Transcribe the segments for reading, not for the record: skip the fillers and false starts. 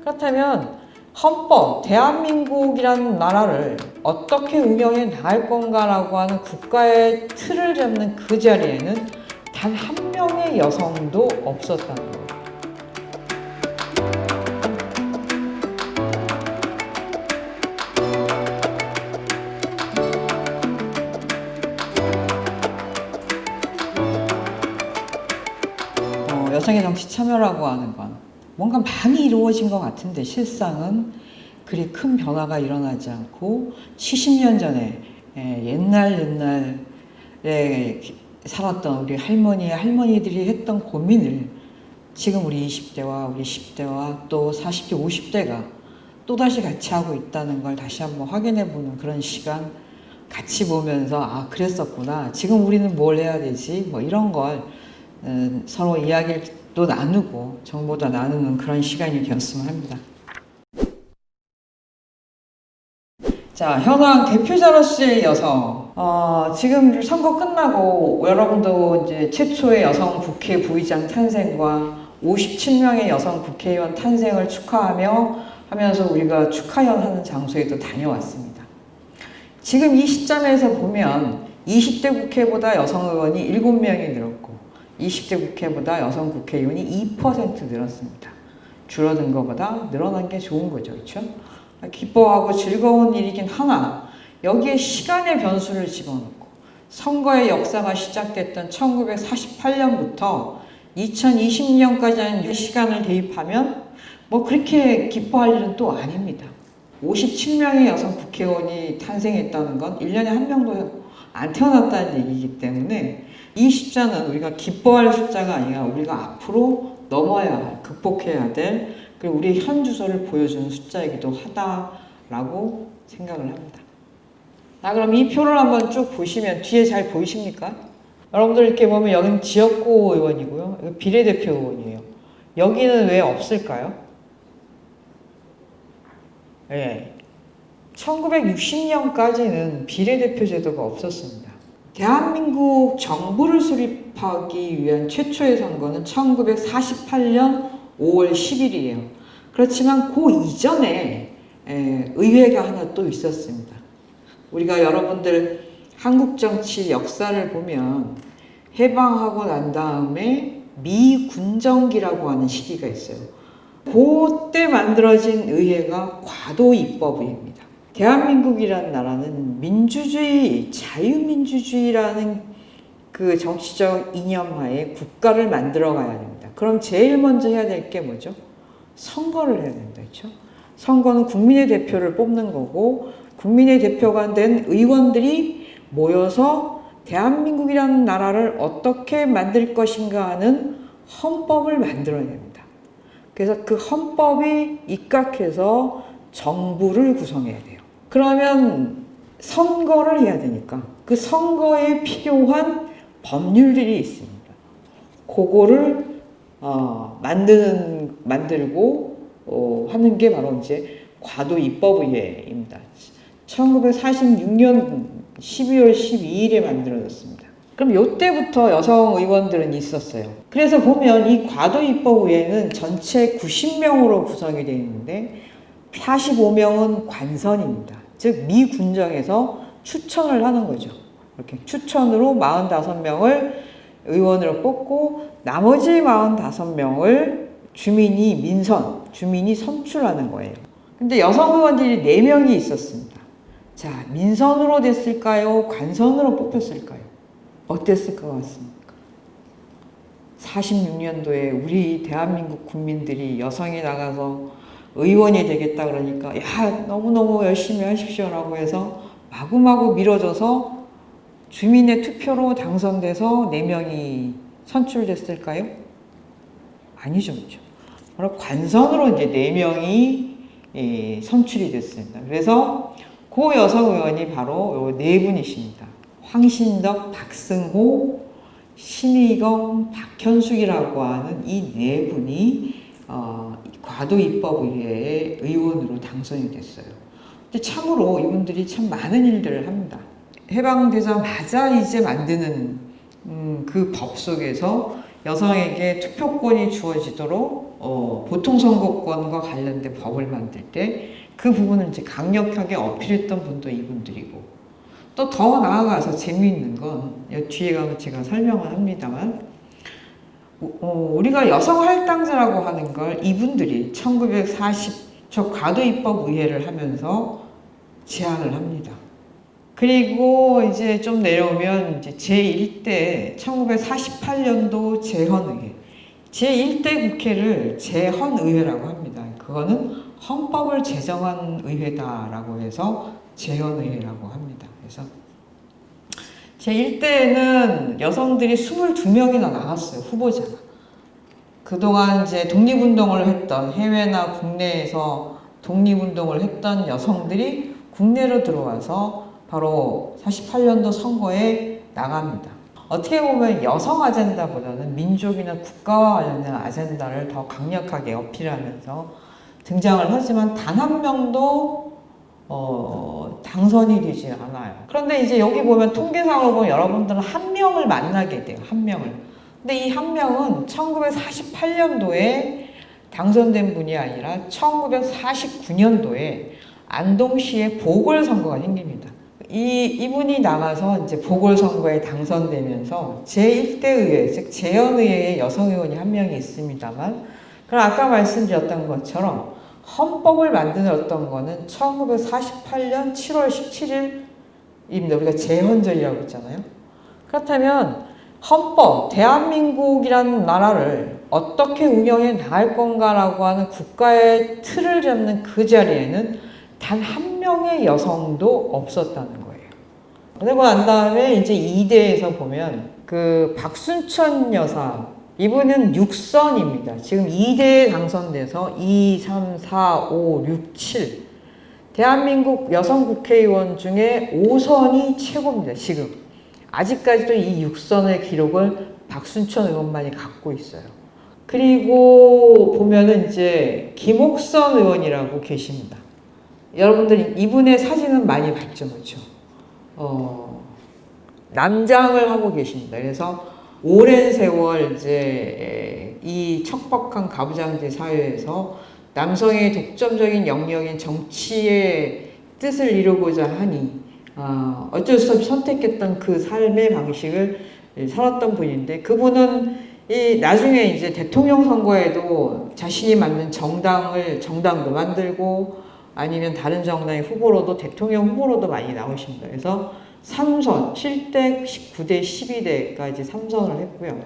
그렇다면 헌법, 대한민국이라는 나라를 어떻게 운영해 나갈 건가라고 하는 국가의 틀을 잡는 그 자리에는 단 한 명의 여성도 없었다는 거예요. 여성의 정치 참여라고 하는 건 뭔가 많이 이루어진 것 같은데 실상은 그리 큰 변화가 일어나지 않고 70년 전에 옛날에 살았던 우리 할머니들이 했던 고민을 지금 우리 20대와 우리 10대와 또 40대, 50대가 또다시 같이 하고 있다는 걸 다시 한번 확인해보는 그런 시간 같이 보면서 아 그랬었구나 지금 우리는 뭘 해야 되지 뭐 이런 걸 서로 이야기를 또 나누고 정보도 나누는 그런 시간이 되었으면 합니다. 자, 현황 대표자로서의 여성. 지금 선거 끝나고 여러분도 이제 최초의 여성 국회 부의장 탄생과 57명의 여성 국회의원 탄생을 축하하며 하면서 우리가 축하연하는 장소에도 다녀왔습니다. 지금 이 시점에서 보면 20대 국회보다 여성 의원이 7명이 늘었고 20대 국회보다 여성 국회의원이 2% 늘었습니다. 줄어든 것보다 늘어난 게 좋은 거죠. 그렇죠? 기뻐하고 즐거운 일이긴 하나 여기에 시간의 변수를 집어넣고 선거의 역사가 시작됐던 1948년부터 2020년까지 하는 시간을 대입하면 뭐 그렇게 기뻐할 일은 또 아닙니다. 57명의 여성 국회의원이 탄생했다는 건 1년에 한 명도 안 태어났다는 얘기이기 때문에 이 숫자는 우리가 기뻐할 숫자가 아니라 우리가 앞으로 넘어야 할, 극복해야 될 그리고 우리의 현 주소를 보여주는 숫자이기도 하다라고 생각을 합니다. 자, 그럼 이 표를 한번 쭉 보시면 뒤에 잘 보이십니까? 여러분들 이렇게 보면 여기는 지역구 의원이고요. 이거 비례대표 의원이에요. 여기는 왜 없을까요? 네. 1960년까지는 비례대표 제도가 없었습니다. 대한민국 정부를 수립하기 위한 최초의 선거는 1948년 5월 10일이에요. 그렇지만 그 이전에 의회가 하나 또 있었습니다. 우리가 여러분들 한국 정치 역사를 보면 해방하고 난 다음에 미군정기라고 하는 시기가 있어요. 그때 만들어진 의회가 과도입법의회입니다. 대한민국이라는 나라는 민주주의, 자유민주주의라는 그 정치적 이념하에 국가를 만들어 가야 됩니다. 그럼 제일 먼저 해야 될 게 뭐죠? 선거를 해야 된다. 그렇죠? 선거는 국민의 대표를 뽑는 거고 국민의 대표가 된 의원들이 모여서 대한민국이라는 나라를 어떻게 만들 것인가 하는 헌법을 만들어야 됩니다. 그래서 그 헌법이 입각해서 정부를 구성해야 돼요. 그러면 선거를 해야 되니까 그 선거에 필요한 법률들이 있습니다. 그거를 만들고 하는 게 바로 이제 과도입법의회입니다. 1946년 12월 12일에 만들어졌습니다. 그럼 이때부터 여성 의원들은 있었어요. 그래서 보면 이 과도입법의회는 전체 90명으로 구성이 되어 있는데 45명은 관선입니다. 즉 미군정에서 추천을 하는 거죠. 이렇게 추천으로 45명을 의원으로 뽑고 나머지 45명을 주민이 선출하는 거예요. 근데 여성 의원들이 4명이 있었습니다. 자, 민선으로 됐을까요? 관선으로 뽑혔을까요? 어땠을 것 같습니까? 46년도에 우리 대한민국 국민들이 여성이 나가서 의원이 되겠다 그러니까 야 너무너무 열심히 하십시오라고 해서 마구마구 밀어줘서 주민의 투표로 당선돼서 4명이 선출됐을까요? 아니죠. 그렇죠? 바로 관선으로 이제 4명이 선출이 됐습니다. 그래서 그 여성 의원이 바로 요 4분이십니다. 황신덕, 박승호, 신의경, 박현숙이라고 하는 이 4분이 과도입법의회의 의원으로 당선이 됐어요. 근데 참으로 이분들이 참 많은 일들을 합니다. 해방되자마자 이제 만드는 그 법 속에서 여성에게 투표권이 주어지도록 보통 선거권과 관련된 법을 만들 때 그 부분을 이제 강력하게 어필했던 분도 이분들이고, 또 더 나아가서 재미있는 건 뒤에 가면 제가 설명을 합니다만, 우리가 여성 할당제라고 하는 걸 이분들이 1940저 과도입법 의회를 하면서 제안을 합니다. 그리고 이제 좀 내려오면 이제 제1대 1948년도 재헌의회, 제1대 국회를 재헌의회라고 합니다. 그거는 헌법을 제정한 의회다라고 해서 재헌의회라고 합니다. 그래서 제1대에는 여성들이 22명이나 나왔어요, 후보자가. 그동안 이제 독립운동을 했던, 해외나 국내에서 독립운동을 했던 여성들이 국내로 들어와서 바로 48년도 선거에 나갑니다. 어떻게 보면 여성 아젠다보다는 민족이나 국가와 관련된 아젠다를 더 강력하게 어필하면서 등장을 하지만 단 한 명도 당선이 되지 않아요. 그런데 이제 여기 보면 통계상으로 보면 여러분들은 한 명을 만나게 돼요. 한 명을. 근데 이 한 명은 1948년도에 당선된 분이 아니라 1949년도에 안동시에 보궐선거가 생깁니다. 이분이 나가서 이제 보궐선거에 당선되면서 제1대 의회, 즉 재헌의회에 여성의원이 한 명이 있습니다만, 그럼 아까 말씀드렸던 것처럼 헌법을 만들었던 거는 1948년 7월 17일입니다. 우리가 재헌절이라고 했잖아요. 그렇다면 헌법, 대한민국이라는 나라를 어떻게 운영해 나갈 건가라고 하는 국가의 틀을 잡는 그 자리에는 단 한 명의 여성도 없었다는 거예요. 그리고 난 다음에 이제 2대에서 보면 그 박순천 여사, 이분은 6선입니다. 지금 2대에 당선돼서 2, 3, 4, 5, 6, 7. 대한민국 여성 국회의원 중에 5선이 최고입니다. 지금. 아직까지도 이 6선의 기록을 박순천 의원만이 갖고 있어요. 그리고 보면은 이제 김옥선 의원이라고 계십니다. 여러분들 이분의 사진은 많이 봤죠, 그렇죠? 남장을 하고 계십니다. 그래서 오랜 세월 이제 이 척박한 가부장제 사회에서 남성의 독점적인 영역인 정치의 뜻을 이루고자 하니 어쩔 수 없이 선택했던 그 삶의 방식을 살았던 분인데, 그분은 나중에 이제 대통령 선거에도 자신이 맞는 정당도 만들고, 아니면 다른 정당의 후보로도, 대통령 후보로도 많이 나오십니다. 그래서 3선, 7대, 19대, 12대까지 3선을 했고요.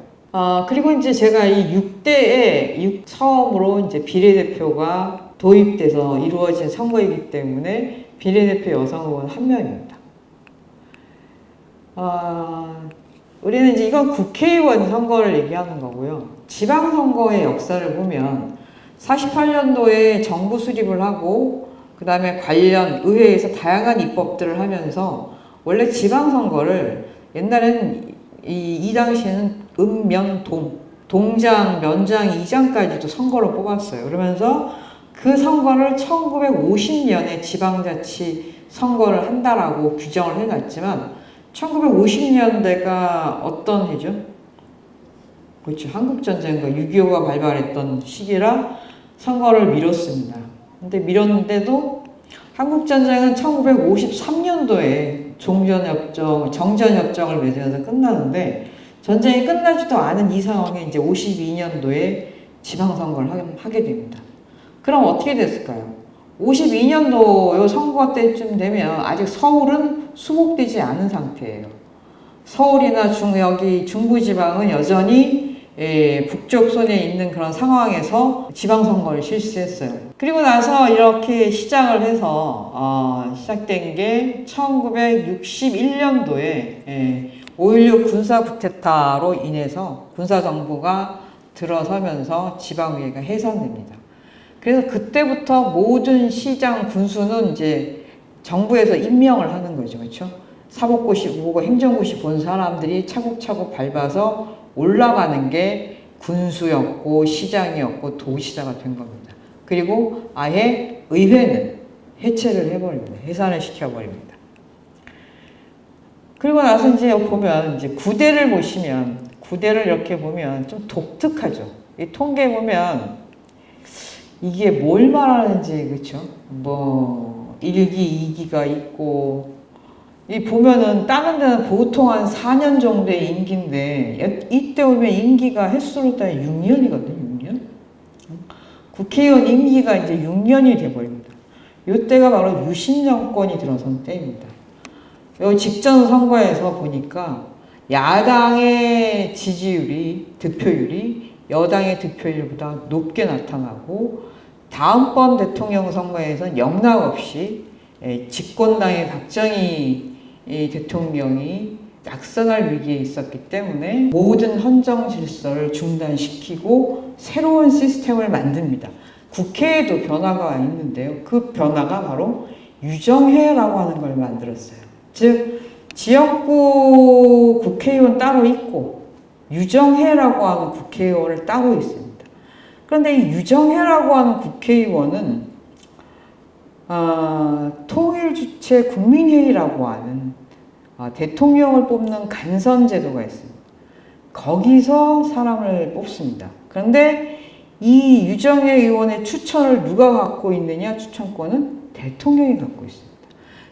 그리고 이제 제가 이 6대에 처음으로 이제 비례대표가 도입돼서 이루어진 선거이기 때문에 비례대표 여성 의원 한 명입니다. 우리는 이제 이건 국회의원 선거를 얘기하는 거고요. 지방선거의 역사를 보면 48년도에 정부 수립을 하고, 그 다음에 관련 의회에서 다양한 입법들을 하면서, 원래 지방선거를 옛날에는 이 당시에는 동장, 면장, 이장까지도 선거로 뽑았어요. 그러면서 그 선거를 1950년에 지방자치 선거를 한다라고 규정을 해놨지만, 1950년대가 어떤 해죠? 그렇죠. 한국전쟁과 6.25가 발발했던 시기라 선거를 미뤘습니다. 근데 미뤘는데도 한국전쟁은 1953년도에 정전협정을 맺으면서 끝나는데, 전쟁이 끝나지도 않은 이 상황에 이제 52년도에 지방선거를 하게 됩니다. 그럼 어떻게 됐을까요? 52년도 요 선거 때쯤 되면 아직 서울은 수복되지 않은 상태예요. 서울이나 여기 중부지방은 여전히 북쪽 손에 있는 그런 상황에서 지방선거를 실시했어요. 그리고 나서 이렇게 시작을 해서 시작된 게 1961년도에 5.16 군사 쿠데타로 인해서 군사정부가 들어서면서 지방의회가 해산됩니다. 그래서 그때부터 모든 시장 군수는 이제 정부에서 임명을 하는 거죠. 그렇죠? 사법고시 보고 행정고시 본 사람들이 차곡차곡 밟아서 올라가는 게 군수였고 시장이었고 도시자가 된 겁니다. 그리고 아예 의회는 해체를 해버립니다. 해산을 시켜버립니다. 그리고 나서 이제 보면 이제 구대를 보시면, 구대를 이렇게 보면 좀 독특하죠. 이 통계 보면 이게 뭘 말하는지, 그쵸? 뭐 1기, 2기가 있고, 이 보면은 다른 데는 보통 한 4년 정도의 임기인데 이때 오면 임기가 횟수로 따지면 6년이거든요. 6년. 국회의원 임기가 이제 6년이 돼버립니다. 이때가 바로 유신 정권이 들어선 때입니다. 요 직전 선거에서 보니까 야당의 지지율이, 득표율이 여당의 득표율보다 높게 나타나고, 다음번 대통령 선거에서는 영락 없이 집권당의 박정희 대통령이 낙선할 위기에 있었기 때문에 모든 헌정 질서를 중단시키고 새로운 시스템을 만듭니다. 국회에도 변화가 있는데요. 그 변화가 바로 유정회라고 하는 걸 만들었어요. 즉 지역구 국회의원 따로 있고 유정회라고 하는 국회의원을 따로 있습니다. 그런데 이 유정회라고 하는 국회의원은 통일주체 국민회의라고 하는 대통령을 뽑는 간선제도가 있습니다. 거기서 사람을 뽑습니다. 그런데 이 유정회 의원의 추천을 누가 갖고 있느냐? 추천권은 대통령이 갖고 있습니다.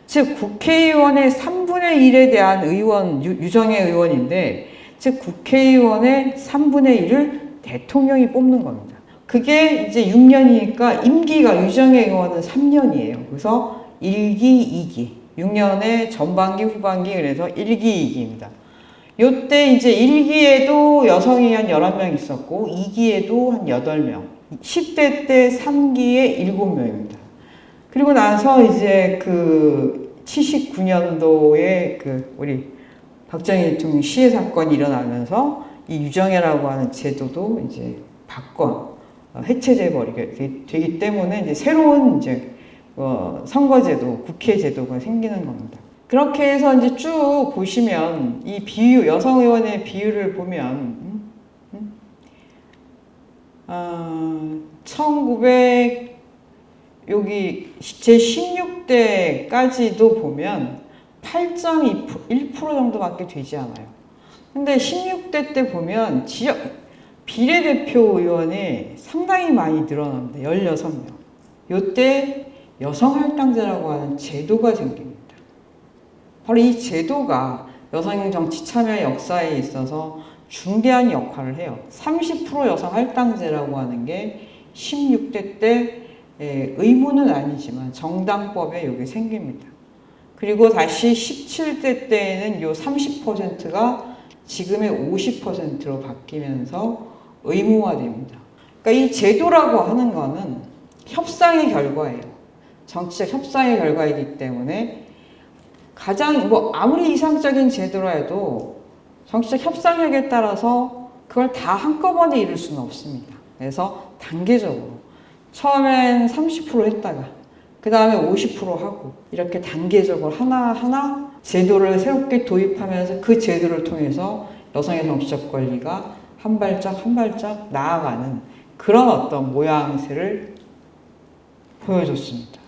즉 국회의원의 3분의 1에 대한 의원, 유정회 의원인데, 즉 국회의원의 3분의 1을 대통령이 뽑는 겁니다. 그게 이제 6년이니까 임기가 유정회 의원은 3년이에요. 그래서 1기, 2기. 6년의 전반기, 후반기, 그래서 1기, 2기입니다. 요때 이제 1기에도 여성이 한 11명 있었고, 2기에도 한 8명. 10대 때 3기에 7명입니다. 그리고 나서 이제 그 79년도에 그 우리 박정희 대통령 시해 사건이 일어나면서 이 유정회라고 하는 제도도 이제 해체돼 버리게 되기 때문에 이제 새로운 이제 선거제도, 국회제도가 생기는 겁니다. 그렇게 해서 이제 쭉 보시면 이 비율, 여성 의원의 비율을 보면 1900 여기 제 16대까지도 보면 8.1% 정도밖에 되지 않아요. 근데 16대 때 보면 지역 비례대표 의원이 상당히 많이 늘어납니다. 16명. 요때 여성할당제라고 하는 제도가 생깁니다. 바로 이 제도가 여성 정치 참여 역사에 있어서 중대한 역할을 해요. 30% 여성할당제라고 하는 게 16대 때 의무는 아니지만 정당법에 이게 생깁니다. 그리고 다시 17대 때에는 요 30%가 지금의 50%로 바뀌면서 의무화됩니다. 그러니까 이 제도라고 하는 거는 협상의 결과예요. 정치적 협상의 결과이기 때문에 가장 아무리 이상적인 제도라 해도 정치적 협상력에 따라서 그걸 다 한꺼번에 이룰 수는 없습니다. 그래서 단계적으로 처음엔 30% 했다가 그 다음에 50% 하고 이렇게 단계적으로 하나하나 제도를 새롭게 도입하면서 그 제도를 통해서 여성의 정치적 권리가 한 발짝 한 발짝 나아가는 그런 어떤 모양새를 보여줬습니다.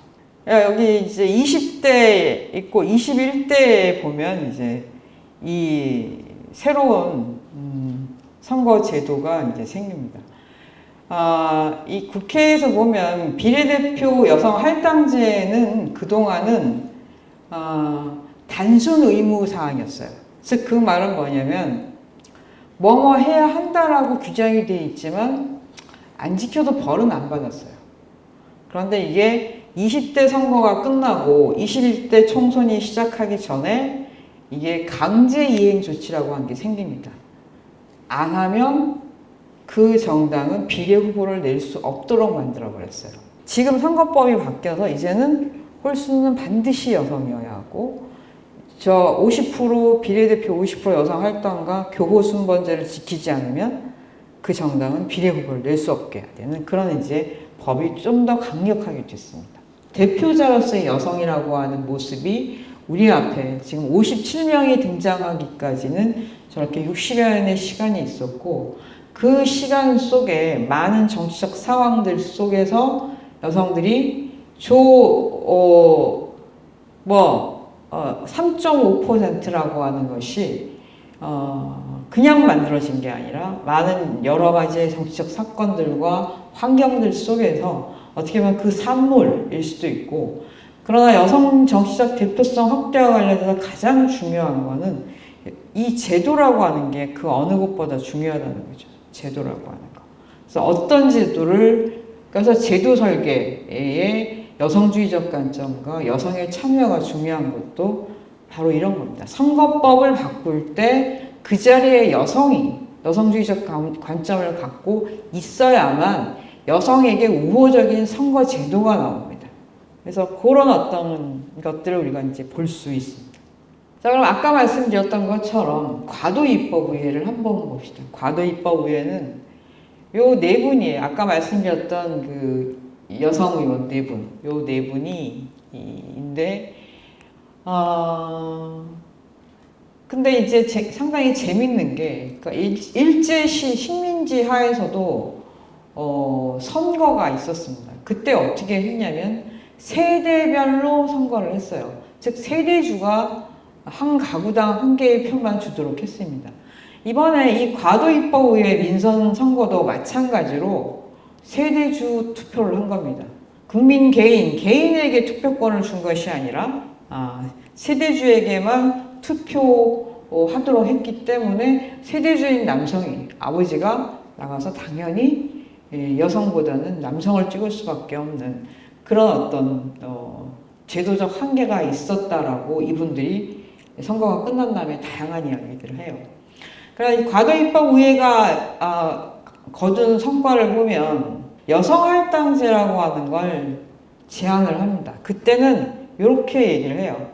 여기 이제 20대 있고 21대에 보면 이제 이 새로운 선거 제도가 이제 생깁니다. 이 국회에서 보면 비례대표 여성 할당제는 그동안은 단순 의무 사항이었어요. 즉 그 말은 뭐냐면 뭐뭐 해야 한다라고 규정이 되어 있지만 안 지켜도 벌은 안 받았어요. 그런데 이게 20대 선거가 끝나고 21대 총선이 시작하기 전에 이게 강제 이행 조치라고 한 게 생깁니다. 안 하면 그 정당은 비례 후보를 낼 수 없도록 만들어버렸어요. 지금 선거법이 바뀌어서 이제는 홀수는 반드시 여성이어야 하고 50% 비례대표 50% 여성 할당과 교호순번제를 지키지 않으면 그 정당은 비례 후보를 낼 수 없게 해야 되는 그런 이제 법이 좀 더 강력하게 됐습니다. 대표자로서의 여성이라고 하는 모습이 우리 앞에 지금 57명이 등장하기까지는 저렇게 60여 년의 시간이 있었고 그 시간 속에 많은 정치적 상황들 속에서 여성들이 3.5%라고 하는 것이 그냥 만들어진 게 아니라 많은 여러 가지의 정치적 사건들과 환경들 속에서 어떻게 보면 그 산물일 수도 있고, 그러나 여성 정치적 대표성 확대와 관련해서 가장 중요한 거는 이 제도라고 하는 게 그 어느 것보다 중요하다는 거죠. 제도라고 하는 거. 그래서 어떤 제도를, 그래서 제도 설계에 여성주의적 관점과 여성의 참여가 중요한 것도 바로 이런 겁니다. 선거법을 바꿀 때 그 자리에 여성이 여성주의적 관점을 갖고 있어야만 여성에게 우호적인 선거 제도가 나옵니다. 그래서 그런 어떤 것들을 우리가 이제 볼 수 있습니다. 자, 그럼 아까 말씀드렸던 것처럼 과도입법 의회를 한번 봅시다. 과도입법 의회는 요 네 분이에요. 아까 말씀드렸던 그 여성 의원 네 분, 요 네 분이인데, 근데 이제 상당히 재밌는 게, 그러니까 일제 식민지 하에서도 선거가 있었습니다. 그때 어떻게 했냐면 세대별로 선거를 했어요. 즉 세대주가 한 가구당 한 개의 표만 주도록 했습니다. 이번에 이 과도입법의회 민선 선거도 마찬가지로 세대주 투표를 한 겁니다. 국민 개인에게 투표권을 준 것이 아니라 세대주에게만 투표하도록 했기 때문에 세대주인 남성이 아버지가 나가서 당연히 여성보다는 남성을 찍을 수밖에 없는 그런 어떤 제도적 한계가 있었다라고 이분들이 선거가 끝난 다음에 다양한 이야기들을 해요. 그러니까 과도입법의회가 거둔 성과를 보면 여성할당제라고 하는 걸 제안을 합니다. 그때는 이렇게 얘기를 해요.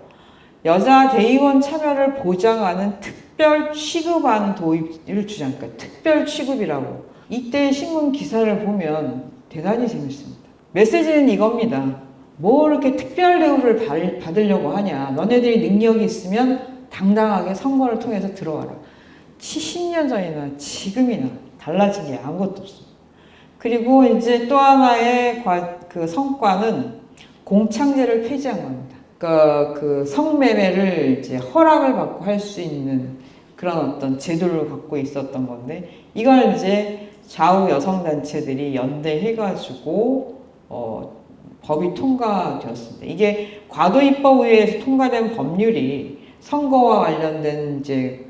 여자 대의원 참여를 보장하는 특별 취급안 도입을 주장할까요? 특별 취급이라고. 이때 신문 기사를 보면 대단히 재밌습니다. 메시지는 이겁니다. 뭐 이렇게 특별 대우를 받으려고 하냐. 너네들이 능력이 있으면 당당하게 선거를 통해서 들어와라. 70년 전이나 지금이나 달라진 게 아무것도 없습니다. 그리고 이제 또 하나의 그 성과는 공창제를 폐지한 겁니다. 그러니까 그 성매매를 이제 허락을 받고 할 수 있는 그런 어떤 제도를 갖고 있었던 건데, 이걸 이제 좌우 여성단체들이 연대해가지고 법이 통과되었습니다. 이게 과도입법의회에서 통과된 법률이 선거와 관련된 이제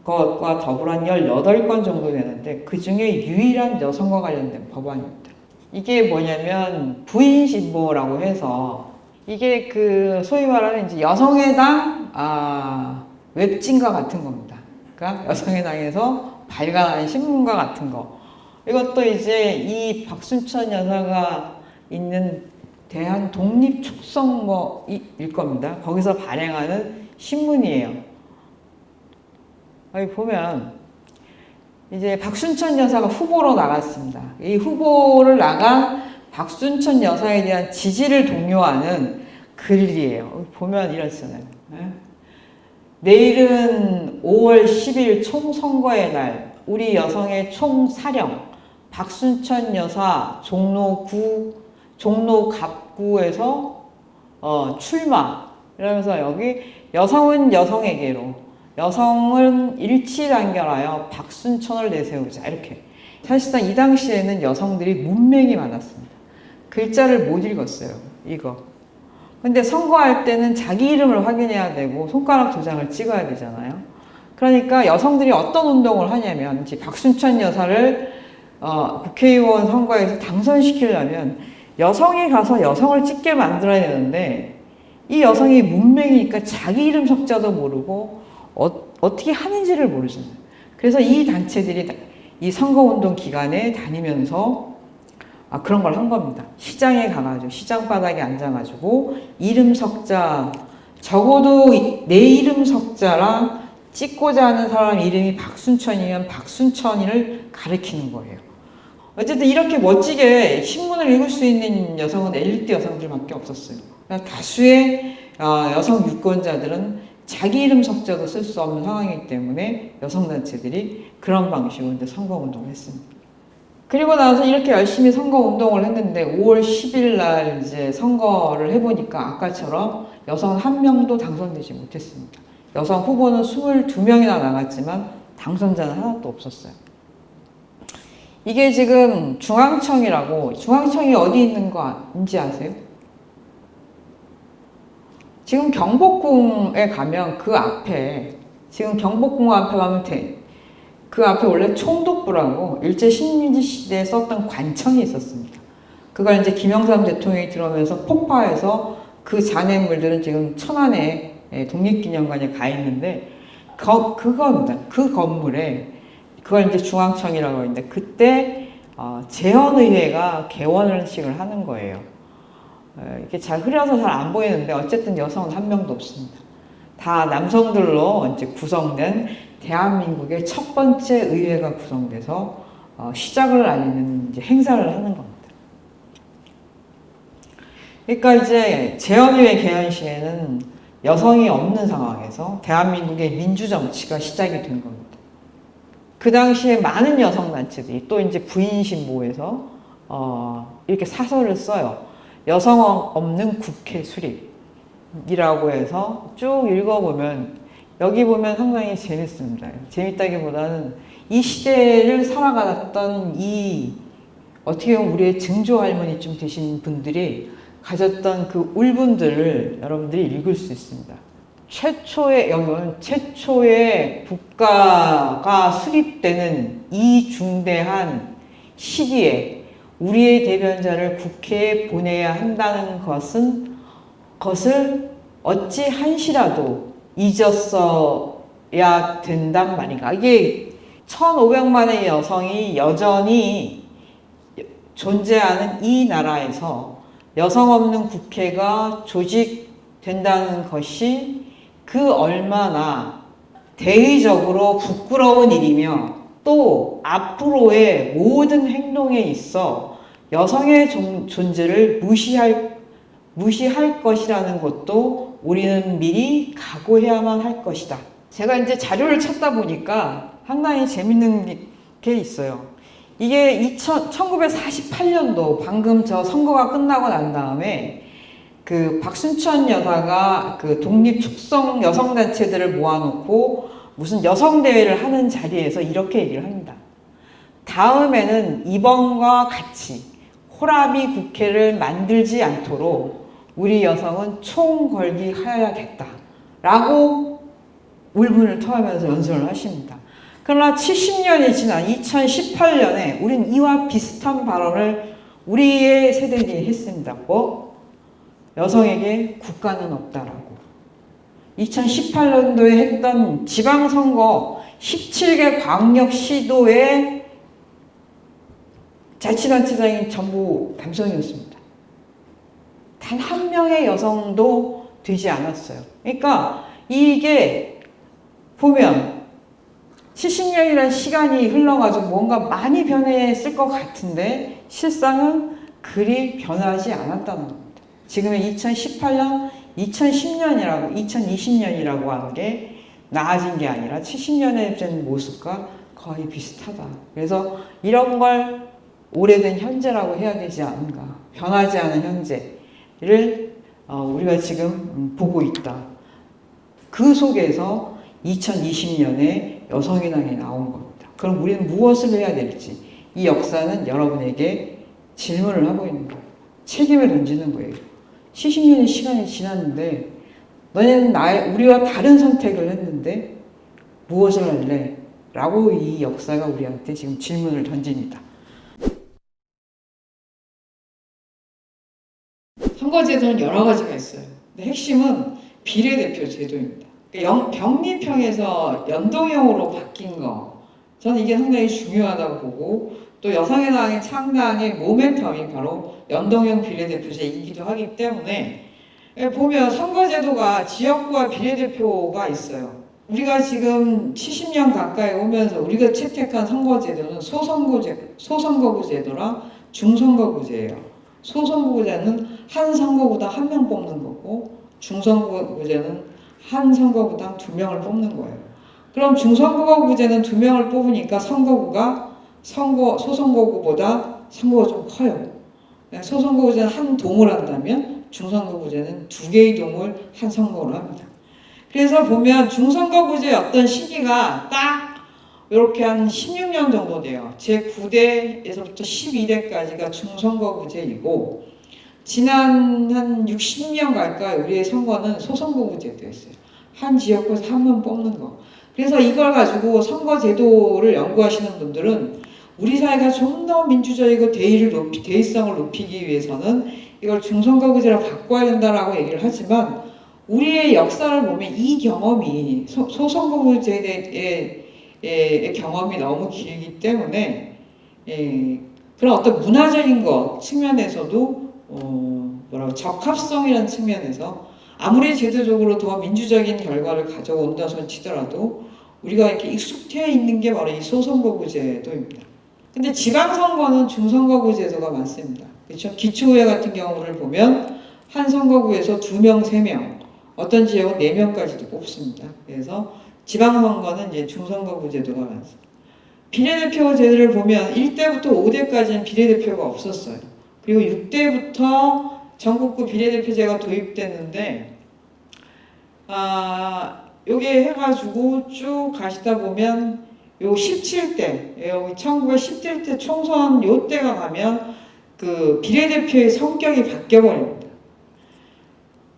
것과 더불어 한 18건 정도 되는데, 그 중에 유일한 여성과 관련된 법안입니다. 이게 뭐냐면 부인신보라고 해서, 이게 그 소위 말하는 이제 여성의당 웹진과 같은 겁니다. 그러니까 여성의당에서 발간한 신문과 같은 거. 이것도 이제 이 박순천 여사가 있는 대한 독립촉성모일 겁니다. 거기서 발행하는 신문이에요. 여기 보면 이제 박순천 여사가 후보로 나갔습니다. 이 후보를 나간 박순천 여사에 대한 지지를 독려하는 글이에요. 보면 이렇잖아요. 내일은 5월 10일 총선거의 날, 우리 여성의 총사령 박순천 여사 종로 갑구에서 출마. 이러면서 여기 여성은 여성에게로, 여성은 일치단결하여 박순천을 내세우자. 이렇게. 사실상 이 당시에는 여성들이 문맹이 많았습니다. 글자를 못 읽었어요. 이거. 근데 선거할 때는 자기 이름을 확인해야 되고 손가락 도장을 찍어야 되잖아요. 그러니까 여성들이 어떤 운동을 하냐면, 이제 박순천 여사를 국회의원 선거에서 당선시키려면 여성이 가서 여성을 찍게 만들어야 되는데, 이 여성이 문맹이니까 자기 이름 석자도 모르고 어떻게 하는지를 모르잖아요. 그래서 이 단체들이 이 선거운동 기간에 다니면서 그런 걸 한 겁니다. 시장에 가가지고, 시장 바닥에 앉아가지고, 이름 석자, 적어도 내 이름 석자랑 찍고자 하는 사람 이름이 박순천이면 박순천이를 가리키는 거예요. 어쨌든 이렇게 멋지게 신문을 읽을 수 있는 여성은 엘리트 여성들밖에 없었어요. 그러니까 다수의 여성 유권자들은 자기 이름 석자도 쓸 수 없는 상황이기 때문에 여성단체들이 그런 방식으로 이제 선거운동을 했습니다. 그리고 나서 이렇게 열심히 선거운동을 했는데 5월 10일 날 이제 선거를 해보니까 아까처럼 여성 한 명도 당선되지 못했습니다. 여성 후보는 22명이나 나갔지만 당선자는 하나도 없었어요. 이게 지금 중앙청이라고, 중앙청이 어디 있는 거인지 아세요? 지금 경복궁에 가면 그 앞에, 지금 경복궁 앞에 가면 그 앞에 원래 총독부라고 일제식민지 시대에 썼던 관청이 있었습니다. 그걸 이제 김영삼 대통령이 들어오면서 폭파해서 그 잔해물들은 지금 천안에 독립기념관에 가 있는데, 그겁니다. 그 건물에, 그걸 이제 중앙청이라고 하는데, 그때 재헌의회가 개원식을 하는 거예요. 이게 잘 흐려서 잘 안 보이는데 어쨌든 여성은 한 명도 없습니다. 다 남성들로 이제 구성된 대한민국의 첫 번째 의회가 구성돼서 시작을 알리는 이제 행사를 하는 겁니다. 그러니까 이제 재헌의회 개헌식에는 여성이 없는 상황에서 대한민국의 민주정치가 시작이 된 겁니다. 그 당시에 많은 여성단체들이 또 이제 부인신보에서 이렇게 사설을 써요. 여성 없는 국회 수립이라고 해서 쭉 읽어보면, 여기 보면 상당히 재밌습니다. 재밌다기보다는 이 시대를 살아갔던 어떻게 보면 우리의 증조 할머니쯤 되신 분들이 가졌던 그 울분들을 여러분들이 읽을 수 있습니다. 최초의 국가가 수립되는 이 중대한 시기에 우리의 대변자를 국회에 보내야 한다는 것을 어찌 한시라도 잊었어야 된단 말인가. 이게 1500만의 여성이 여전히 존재하는 이 나라에서 여성 없는 국회가 조직된다는 것이 그 얼마나 대의적으로 부끄러운 일이며, 또 앞으로의 모든 행동에 있어 여성의 존재를 무시할 것이라는 것도 우리는 미리 각오해야만 할 것이다. 제가 이제 자료를 찾다 보니까 상당히 재밌는 게 있어요. 이게 1948년도 방금 저 선거가 끝나고 난 다음에 그 박순천 여사가 그 독립 축성 여성단체들을 모아놓고 무슨 여성대회를 하는 자리에서 이렇게 얘기를 합니다. 다음에는 이번과 같이 호라비 국회를 만들지 않도록 우리 여성은 총 걸기 하여야겠다 라고 울분을 토하면서 연설을 하십니다. 그러나 70년이 지난 2018년에 우린 이와 비슷한 발언을 우리의 세대들이 했습니다. 여성에게 국가는 없다라고. 2018년도에 했던 지방선거 17개 광역시도의 자치단체장이 전부 남성이었습니다. 단 한 명의 여성도 되지 않았어요. 그러니까 이게 보면 70년이라는 시간이 흘러가지고 뭔가 많이 변했을 것 같은데 실상은 그리 변하지 않았다는 겁니다. 지금의 2018년, 2020년이라고 하는 게 나아진 게 아니라 70년에 된 모습과 거의 비슷하다. 그래서 이런 걸 오래된 현재라고 해야 되지 않은가. 변하지 않은 현재를 우리가 지금 보고 있다. 그 속에서 2020년에 여성의당이 나온 겁니다. 그럼 우리는 무엇을 해야 될지 이 역사는 여러분에게 질문을 하고 있는 거예요. 책임을 던지는 거예요. 70년의 시간이 지났는데 너네는 우리와 다른 선택을 했는데 무엇을 할래? 라고 이 역사가 우리한테 지금 질문을 던집니다. 선거제도는 여러 가지가 있어요. 근데 핵심은 비례대표 제도입니다. 병리평에서 연동형으로 바뀐 거, 저는 이게 상당히 중요하다고 보고, 또 여성의당의 창당의 모멘텀이 바로 연동형 비례대표제이기도 하기 때문에 보면 선거제도가 지역구와 비례대표가 있어요. 우리가 지금 70년 가까이 오면서 우리가 채택한 선거제도는 소선거구제도랑 중선거구제예요. 소선거구제는 한 선거구당 한 명 뽑는 거고, 중선거구제는 한 선거구당 2명을 뽑는 거예요. 그럼 중선거구제는 2명을 뽑으니까 선거구가 소선거구보다 선거가 좀 커요. 소선거구제는 한 동을 한다면 중선거구제는 2개의 동을 한 선거로 합니다. 그래서 보면 중선거구제의 어떤 시기가 딱 이렇게 한 16년 정도 돼요. 제9대에서부터 12대까지가 중선거구제이고 지난 한 60년 가까이 우리의 선거는 소선거구제도였어요. 한 지역구에서 한 번 뽑는 거. 그래서 이걸 가지고 선거제도를 연구하시는 분들은 우리 사회가 좀 더 민주적이고 대의성을 높이기 위해서는 이걸 중선거구제로 바꿔야 된다라고 얘기를 하지만 우리의 역사를 보면 이 경험이 소선거구제의 경험이 너무 길기 때문에 그런 어떤 문화적인 것 측면에서도 적합성이라는 측면에서 아무리 제도적으로 더 민주적인 결과를 가져온다 손 치더라도 우리가 이렇게 익숙해 있는 게 바로 이 소선거구제도입니다. 근데 지방선거는 중선거구제도가 많습니다. 그렇죠? 기초의회 같은 경우를 보면 한 선거구에서 2명, 3명, 어떤 지역은 4명까지도 뽑습니다. 그래서 지방선거는 이제 중선거구제도가 많습니다. 비례대표제를 보면 1대부터 5대까지는 비례대표가 없었어요. 그리고 6대부터 전국구 비례대표제가 도입됐는데, 요게 해가지고 쭉 가시다 보면 요 17대, 여기 1917대 총선 요 때가 가면 그 비례대표의 성격이 바뀌어버립니다.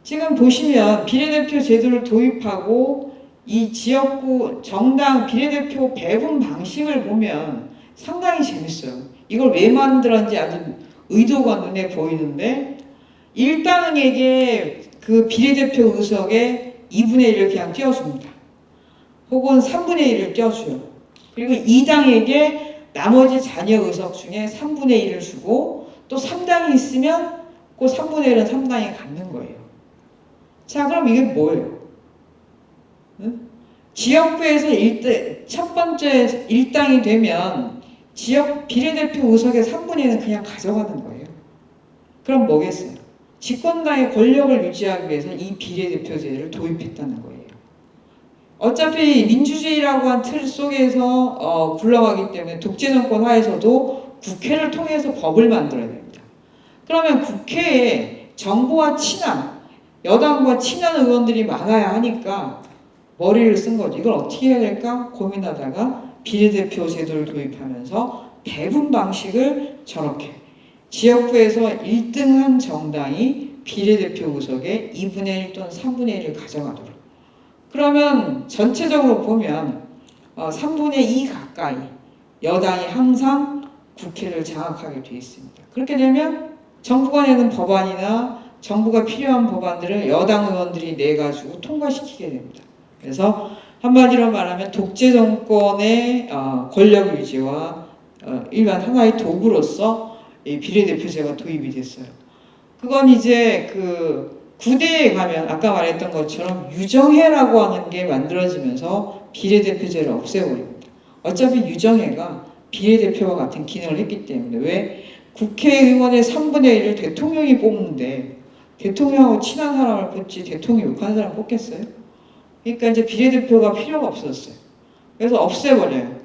지금 보시면 비례대표 제도를 도입하고 이 지역구 정당 비례대표 배분 방식을 보면 상당히 재밌어요. 이걸 왜 만들었는지 아주 의도가 눈에 보이는데 일당에게 그 비례대표 의석에 2분의 1을 그냥 띄워줍니다. 혹은 3분의 1을 띄워줘요. 그리고 2당에게 나머지 자녀 의석 중에 3분의 1을 주고 또 3당이 있으면 그 3분의 1은 3당이 갖는 거예요. 자, 그럼 이게 뭐예요? 응? 지역구에서 첫 번째 1당이 되면 지역 비례대표 의석의 3분의 1은 그냥 가져가는 거예요. 그럼 뭐겠어요? 집권당의 권력을 유지하기 위해서 이 비례대표제를 도입했다는 거예요. 어차피 민주주의라고 한 틀 속에서 굴러가기 때문에 독재정권 하에서도 국회를 통해서 법을 만들어야 됩니다. 그러면 국회에 정부와 친한, 여당과 친한 의원들이 많아야 하니까 머리를 쓴 거죠. 이걸 어떻게 해야 될까 고민하다가 비례대표 제도를 도입하면서 배분 방식을 저렇게 지역구에서 1등한 정당이 비례대표 의석의 2분의 1 또는 3분의 1을 가져가도록. 그러면 전체적으로 보면 3분의 2 가까이 여당이 항상 국회를 장악하게 되어 있습니다. 그렇게 되면 정부가 내는 법안이나 정부가 필요한 법안들을 여당 의원들이 내가지고 통과시키게 됩니다. 그래서 한마디로 말하면 독재 정권의 권력 유지와 일반 하나의 도구로서 이 비례대표제가 도입이 됐어요. 그건 이제 그 9대에 가면 아까 말했던 것처럼 유정회라고 하는 게 만들어지면서 비례대표제를 없애버립니다. 어차피 유정회가 비례대표와 같은 기능을 했기 때문에 왜 국회의원의 3분의 1을 대통령이 뽑는데 대통령하고 친한 사람을 뽑지 대통령 욕하는 사람 뽑겠어요? 그러니까 이제 비례대표가 필요가 없었어요. 그래서 없애버려요.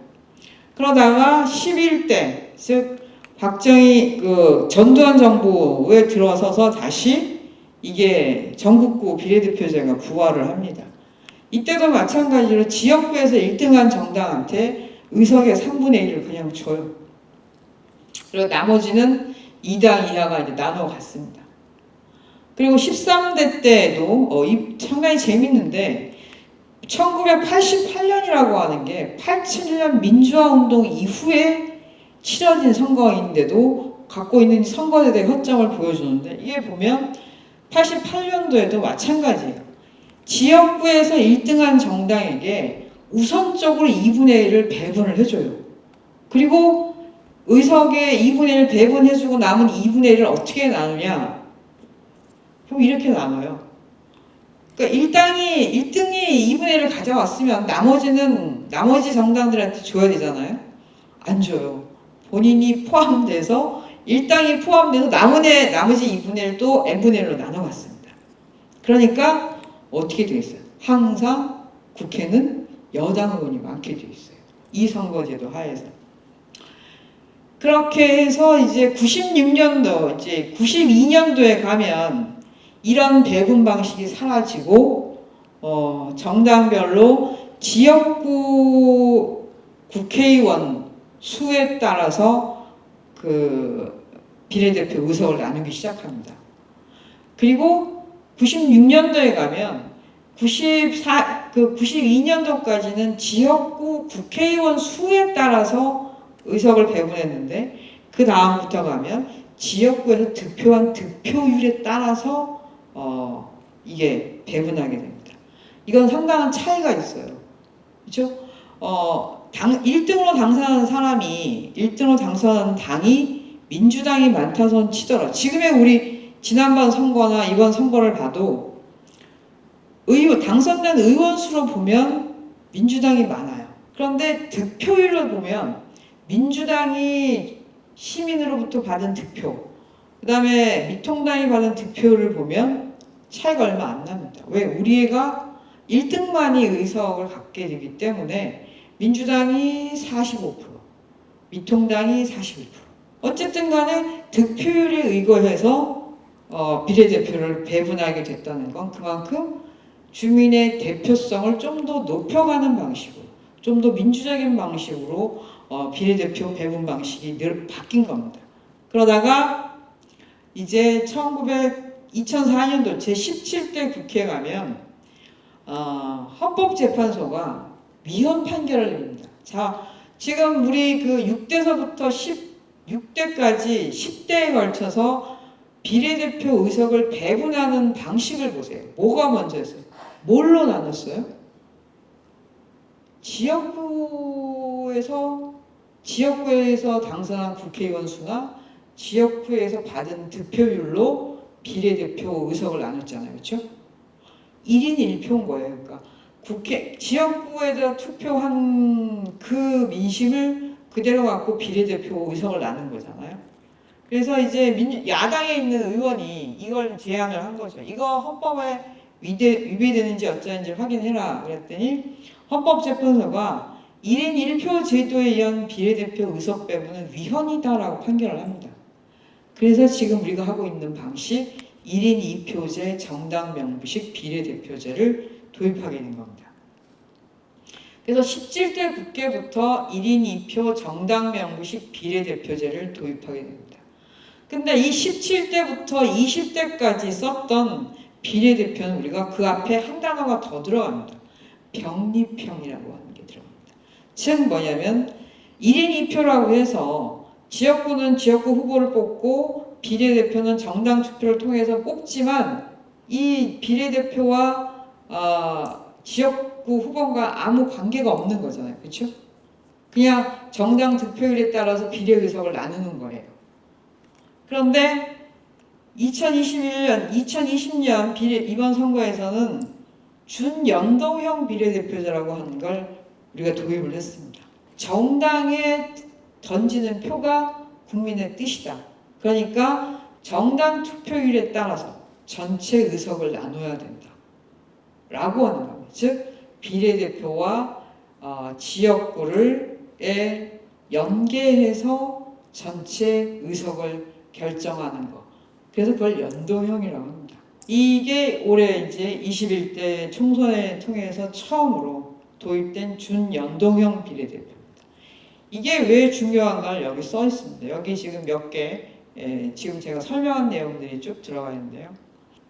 그러다가 11대, 즉 박정희 전두환 정부에 들어서서 다시 이게 전국구 비례대표제가 부활을 합니다. 이때도 마찬가지로 지역구에서 1등한 정당한테 의석의 3분의 1을 그냥 줘요. 그리고 나머지는 2당 이하가 이제 나눠 갔습니다. 그리고 13대 때에도 상당히 재밌는데 1988년이라고 하는 게 87년 민주화운동 이후에 치러진 선거인데도 갖고 있는 선거제도의 허점을 보여주는데 이게 보면 88년도에도 마찬가지예요. 지역구에서 1등한 정당에게 우선적으로 2분의 1을 배분을 해줘요. 그리고 의석의 2분의 1 배분해주고 남은 2분의 1을 어떻게 나누냐? 그럼 이렇게 나눠요. 그러니까 1등이 2분의 1을 가져왔으면 나머지 정당들한테 줘야 되잖아요. 안 줘요. 본인이 포함돼서 1당이 포함돼서 나머지 2분의 1도 n분의 1로 나눠갔습니다. 그러니까 어떻게 되어 있어요? 항상 국회는 여당 의원이 많게 되어 있어요. 이 선거제도 하에서. 그렇게 해서 이제 96년도, 이제 92년도에 가면 이런 배분 방식이 사라지고 정당별로 지역구 국회의원 수에 따라서 그 비례대표 의석을 나누기 시작합니다. 그리고 96년도에 가면 92년도까지는 지역구 국회의원 수에 따라서 의석을 배분했는데 그 다음부터 가면 지역구에서 득표한 득표율에 따라서 이게 배분하게 됩니다. 이건 상당한 차이가 있어요. 그렇죠? 1등으로 당선하는 사람이 1등으로 당선하는 당이 민주당이 많다선 치더라도 지금의 우리 지난번 선거나 이번 선거를 봐도 당선된 의원 수로 보면 민주당이 많아요. 그런데 득표율을 보면 민주당이 시민으로부터 받은 득표, 그 다음에 미통당이 받은 득표율을 보면 차이가 얼마 안 납니다. 왜? 우리 애가 1등만이 의석을 갖게 되기 때문에 민주당이 45%, 미통당이 41%. 어쨌든 간에 득표율에 의거해서 비례대표를 배분하게 됐다는 건 그만큼 주민의 대표성을 좀 더 높여가는 방식으로, 좀 더 민주적인 방식으로 비례대표 배분 방식이 늘 바뀐 겁니다. 그러다가 이제 2004년도 제17대 국회에 가면 헌법재판소가 위헌 판결을 내립니다. 자, 지금 우리 그 6대서부터 16대까지 10대에 걸쳐서 비례대표 의석을 배분하는 방식을 보세요. 뭐가 먼저였어요? 뭘로 나눴어요? 지역구에서 당선한 국회의원 수나 지역구에서 받은 득표율로 비례대표 의석을 나눴잖아요. 그렇죠? 1인 1표인 거예요. 그러니까 지역구에다 투표한 그 민심을 그대로 갖고 비례대표 의석을 나눈 거잖아요. 그래서 이제 야당에 있는 의원이 이걸 제안을 한 거죠. 이거 헌법에 위배되는지 어쩌는지 확인해라. 그랬더니 헌법재판소가 1인 1표 제도에 의한 비례대표 의석 배분은 위헌이다라고 판결을 합니다. 그래서 지금 우리가 하고 있는 방식 1인 2표제 정당 명부식 비례대표제를 도입하게 된 겁니다. 그래서 17대 국회부터 1인 2표 정당 명부식 비례대표제를 도입하게 됩니다. 근데 이 17대부터 20대까지 썼던 비례대표는 우리가 그 앞에 한 단어가 더 들어갑니다. 병립형이라고 하는 게 들어갑니다. 즉 뭐냐면 1인 2표라고 해서 지역구는 지역구 후보를 뽑고 비례대표는 정당 투표를 통해서 뽑지만 이 비례대표와 지역구 후보가 아무 관계가 없는 거잖아요. 그렇죠? 그냥 정당 득표율에 따라서 비례의석을 나누는 거예요. 그런데 2020년 이번 선거에서는 준연동형 비례대표제라고 하는 걸 우리가 도입을 했습니다. 정당에 던지는 표가 국민의 뜻이다. 그러니까 정당 투표율에 따라서 전체 의석을 나눠야 된다. 라고 하는 겁니다. 즉 비례대표와 지역구를 연계해서 전체 의석을 결정하는 것. 그래서 그걸 연동형이라고 합니다. 이게 올해 이제 21대 총선을 통해서 처음으로 도입된 준연동형 비례대표입니다. 이게 왜 중요한가를 여기 써 있습니다. 여기 지금 몇 개, 지금 제가 설명한 내용들이 쭉 들어가 있는데요.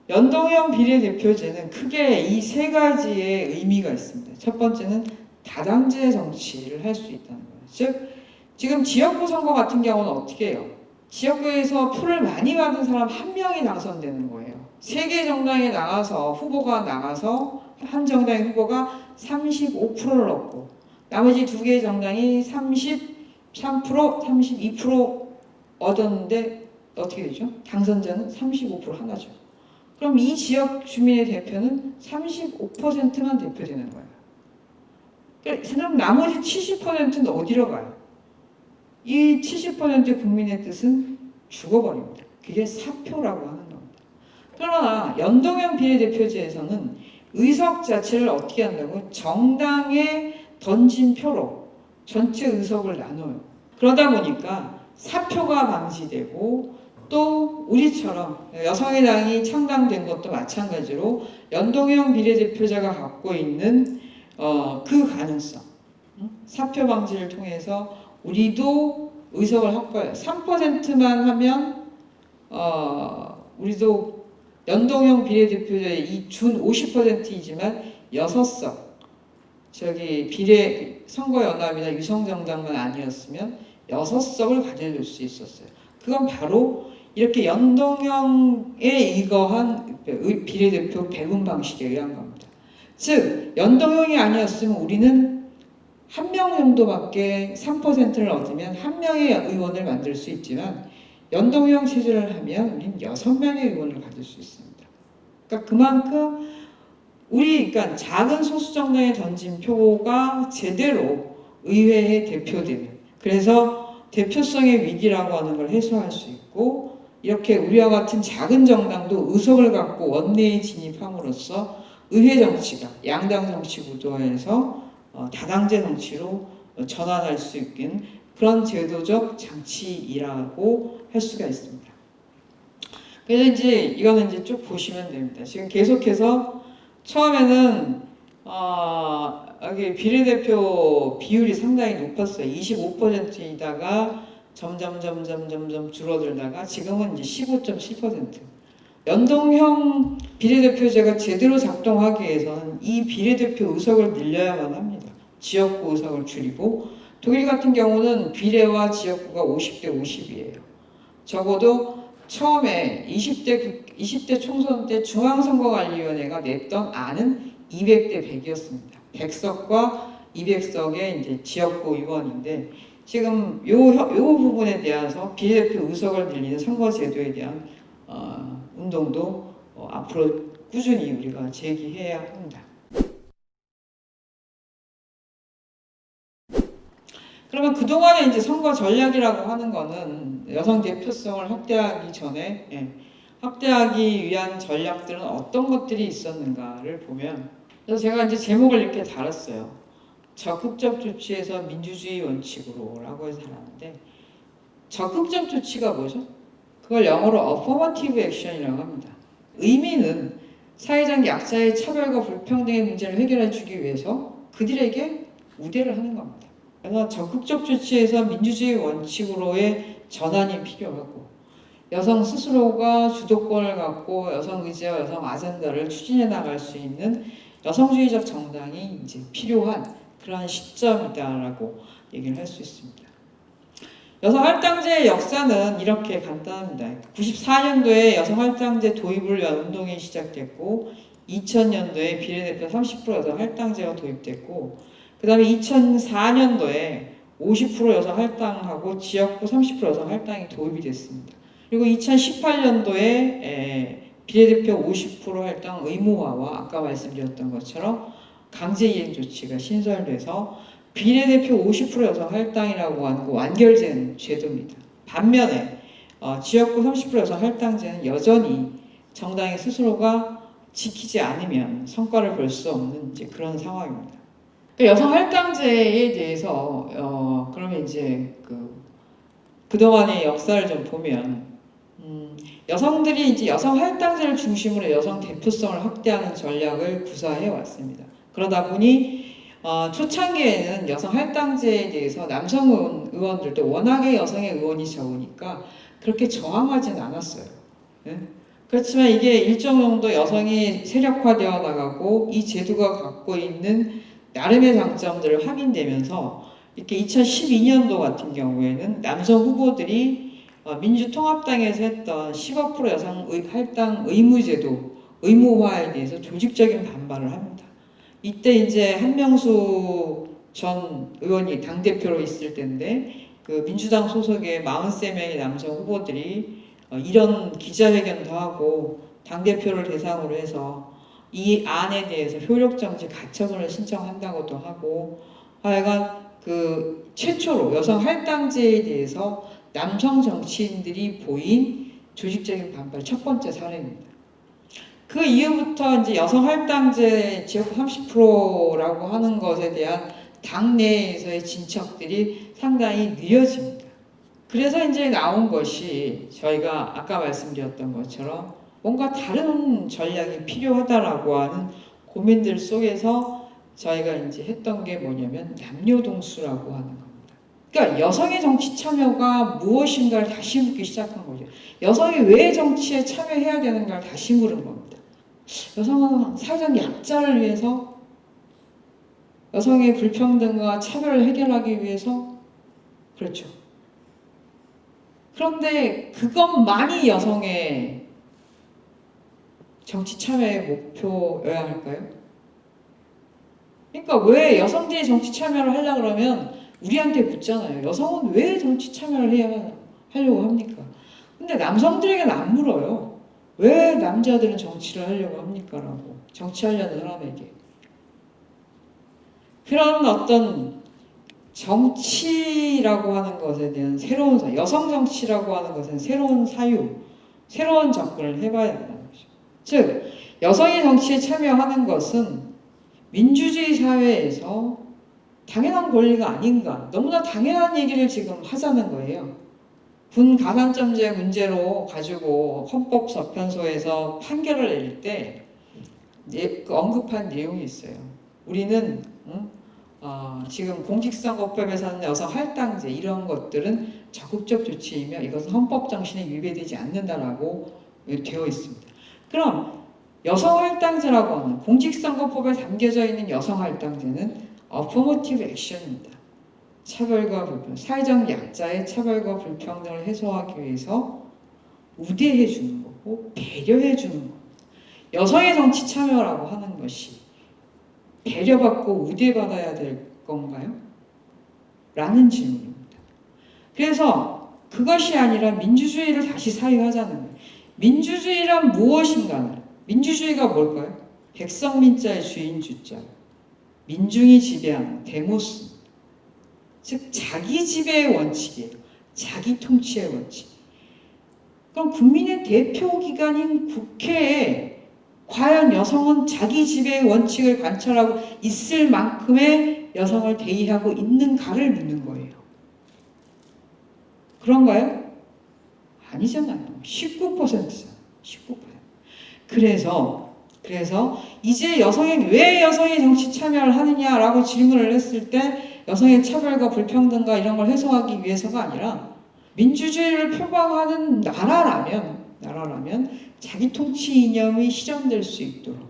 연동형 비례대표제는 크게 이 세 가지의 의미가 있습니다. 첫 번째는 다당제 정치를 할 수 있다는 거예요. 즉, 지금 지역구 선거 같은 경우는 어떻게 해요? 지역구에서 표를 많이 받은 사람 한 명이 당선되는 거예요. 세 개 정당에 나가서 후보가 나가서 한 정당의 후보가 35%를 얻고 나머지 두 개의 정당이 33%, 32% 얻었는데 어떻게 되죠? 당선자는 35% 하나죠. 그럼 이 지역 주민의 대표는 35%만 대표되는 거예요. 그럼 나머지 70%는 어디로 가요? 이 70% 국민의 뜻은 죽어버립니다. 그게 사표라고 하는 겁니다. 그러나 연동형 비례대표제에서는 의석 자체를 어떻게 한다고? 정당에 던진 표로 전체 의석을 나눠요. 그러다 보니까 사표가 방지되고 또 우리처럼 여성의당이 창당된 것도 마찬가지로 연동형 비례대표제가 갖고 있는 그 가능성, 사표 방지를 통해서 우리도 의석을 확보해요. 3%만 하면 우리도 연동형 비례대표제 준 50%이지만 6석 저기 비례 선거연합이나 유성정당만 아니었으면 6석을 가져줄 수 있었어요. 그건 바로 이렇게 연동형에 의거한 비례대표 배분 방식에 의한 겁니다. 즉 연동형이 아니었으면 우리는 한 명 정도밖에 3%를 얻으면 한 명의 의원을 만들 수 있지만 연동형 체제를 하면 우리는 6명의 의원을 가질 수 있습니다. 그러니까 그만큼 그러니까 작은 소수 정당에 던진 표가 제대로 의회에 대표되는, 그래서 대표성의 위기라고 하는 걸 해소할 수 있고, 이렇게 우리와 같은 작은 정당도 의석을 갖고 원내에 진입함으로써 의회 정치가 양당 정치 구도에서 다당제 정치로 전환할 수 있는 그런 제도적 장치이라고 할 수가 있습니다. 그래서 이제 이거는 이제 쭉 보시면 됩니다. 지금 계속해서 처음에는 여기 비례대표 비율이 상당히 높았어요. 25%이다가 점점 줄어들다가 지금은 이제 15.7%. 연동형 비례대표제가 제대로 작동하기 위해서는 이 비례대표 의석을 늘려야만 합니다. 지역구 의석을 줄이고, 독일 같은 경우는 비례와 지역구가 50대 50이에요. 적어도 처음에 20대 총선 때 중앙선거관리위원회가 냈던 안은 200대 100이었습니다. 100석과 200석의 이제 지역구 의원인데, 지금 요 부분에 대해서 비례대표 의석을 늘리는 선거제도에 대한 운동도 앞으로 꾸준히 우리가 제기해야 합니다. 그러면 그동안의 이제 선거 전략이라고 하는 거는 여성 대표성을 확대하기 전에 확대하기 위한 전략들은 어떤 것들이 있었는가를 보면, 그래서 제가 이제 제목을 이렇게 달았어요. 적극적 조치에서 민주주의 원칙으로라고 해서 달았는데, 적극적 조치가 뭐죠? 그걸 영어로 affirmative action이라고 합니다. 의미는 사회적 약자의 차별과 불평등의 문제를 해결해 주기 위해서 그들에게 우대를 하는 겁니다. 그래서 적극적 조치에서 민주주의 원칙으로의 전환이 필요하고, 여성 스스로가 주도권을 갖고 여성 의지와 여성 아젠다를 추진해 나갈 수 있는 여성주의적 정당이 이제 필요한 그러한 시점이다라고 얘기를 할 수 있습니다. 여성 할당제의 역사는 이렇게 간단합니다. 94년도에 여성 할당제 도입을 위한 운동이 시작됐고, 2000년도에 비례대표 30% 여성 할당제가 도입됐고, 그 다음에 2004년도에 50% 여성 할당하고 지역구 30% 여성 할당이 도입이 됐습니다. 그리고 2018년도에 비례대표 50% 할당 의무화와 아까 말씀드렸던 것처럼 강제이행 조치가 신설돼서 비례대표 50% 여성 할당이라고 하는 거 완결된 제도입니다. 반면에 지역구 30% 여성 할당제는 여전히 정당의 스스로가 지키지 않으면 성과를 볼 수 없는 이제 그런 상황입니다. 여성 할당제에 대해서 그러면 이제 그동안의 역사를 좀 보면 여성들이 이제 여성 할당제를 중심으로 여성 대표성을 확대하는 전략을 구사해 왔습니다. 그러다 보니 초창기에는 여성 할당제에 대해서 남성 의원들도 워낙에 여성의 의원이 적으니까 그렇게 저항하진 않았어요. 네? 그렇지만 이게 일정 정도 여성이 세력화되어 나가고 이 제도가 갖고 있는 나름의 장점들을 확인되면서 이렇게 2012년도 같은 경우에는 남성 후보들이 민주통합당에서 했던 15% 여성 할당 의무제도 의무화에 대해서 조직적인 반발을 합니다. 이때 이제 한명수 전 의원이 당대표로 있을 때인데, 그 민주당 소속의 43명의 남성 후보들이 이런 기자회견도 하고 당대표를 대상으로 해서 이 안에 대해서 효력정지 가처분을 신청한다고도 하고, 하여간 최초로 여성 할당제에 대해서 남성 정치인들이 보인 조직적인 반발 첫 번째 사례입니다. 그 이후부터 이제 여성 할당제 지역구 30%라고 하는 것에 대한 당내에서의 진척들이 상당히 느려집니다. 그래서 이제 나온 것이 저희가 아까 말씀드렸던 것처럼 뭔가 다른 전략이 필요하다라고 하는 고민들 속에서 저희가 이제 했던 게 뭐냐면 남녀동수라고 하는 겁니다. 그러니까 여성의 정치 참여가 무엇인가를 다시 묻기 시작한 거죠. 여성이 왜 정치에 참여해야 되는가를 다시 물은 겁니다. 여성은 사회적 약자를 위해서, 여성의 불평등과 차별을 해결하기 위해서, 그렇죠. 그런데 그것만이 여성의 정치 참여의 목표여야 할까요? 그러니까 왜 여성들이 정치 참여를 하려고 그러면 우리한테 묻잖아요. 여성은 왜 정치 참여를 하려고 합니까? 근데 남성들에게는 안 물어요. 왜 남자들은 정치를 하려고 합니까? 라고. 정치하려는 사람에게. 그런 어떤 정치라고 하는 것에 대한 새로운 사유, 여성 정치라고 하는 것은 새로운 사유, 새로운 접근을 해봐야 한다는 거죠. 즉, 여성이 정치에 참여하는 것은 민주주의 사회에서 당연한 권리가 아닌가, 너무나 당연한 얘기를 지금 하자는 거예요. 군 가산점제 문제로 가지고 헌법재판소에서 판결을 내릴 때 언급한 내용이 있어요. 우리는 지금 공직선거법에서는 여성 할당제 이런 것들은 적극적 조치이며 이것은 헌법 정신에 위배되지 않는다라고 되어 있습니다. 그럼 여성 할당제라고 하는 공직선거법에 담겨져 있는 여성 할당제는 어포머티브 액션입니다. 차별과 불평, 사회적 약자의 차별과 불평등을 해소하기 위해서 우대해 주는 거고 배려해 주는 겁니다. 여성의 정치 참여라고 하는 것이 배려받고 우대받아야 될 건가요? 라는 질문입니다. 그래서 그것이 아니라 민주주의를 다시 사유하자는 거예요. 민주주의란 무엇인가? 민주주의가 뭘까요? 백성민자의 주인주자, 민중이 지배하는 데모스, 즉 자기 지배의 원칙이에요. 자기 통치의 원칙. 그럼 국민의 대표 기관인 국회에 과연 여성은 자기 지배의 원칙을 관철하고 있을 만큼의 여성을 대의하고 있는가를 묻는 거예요. 그런가요? 아니잖아요. 19%잖아요. 19%. 그래서 이제 왜 여성이 정치 참여를 하느냐라고 질문을 했을 때 여성의 차별과 불평등과 이런 걸 해소하기 위해서가 아니라 민주주의를 표방하는 나라라면 자기 통치 이념이 실현될 수 있도록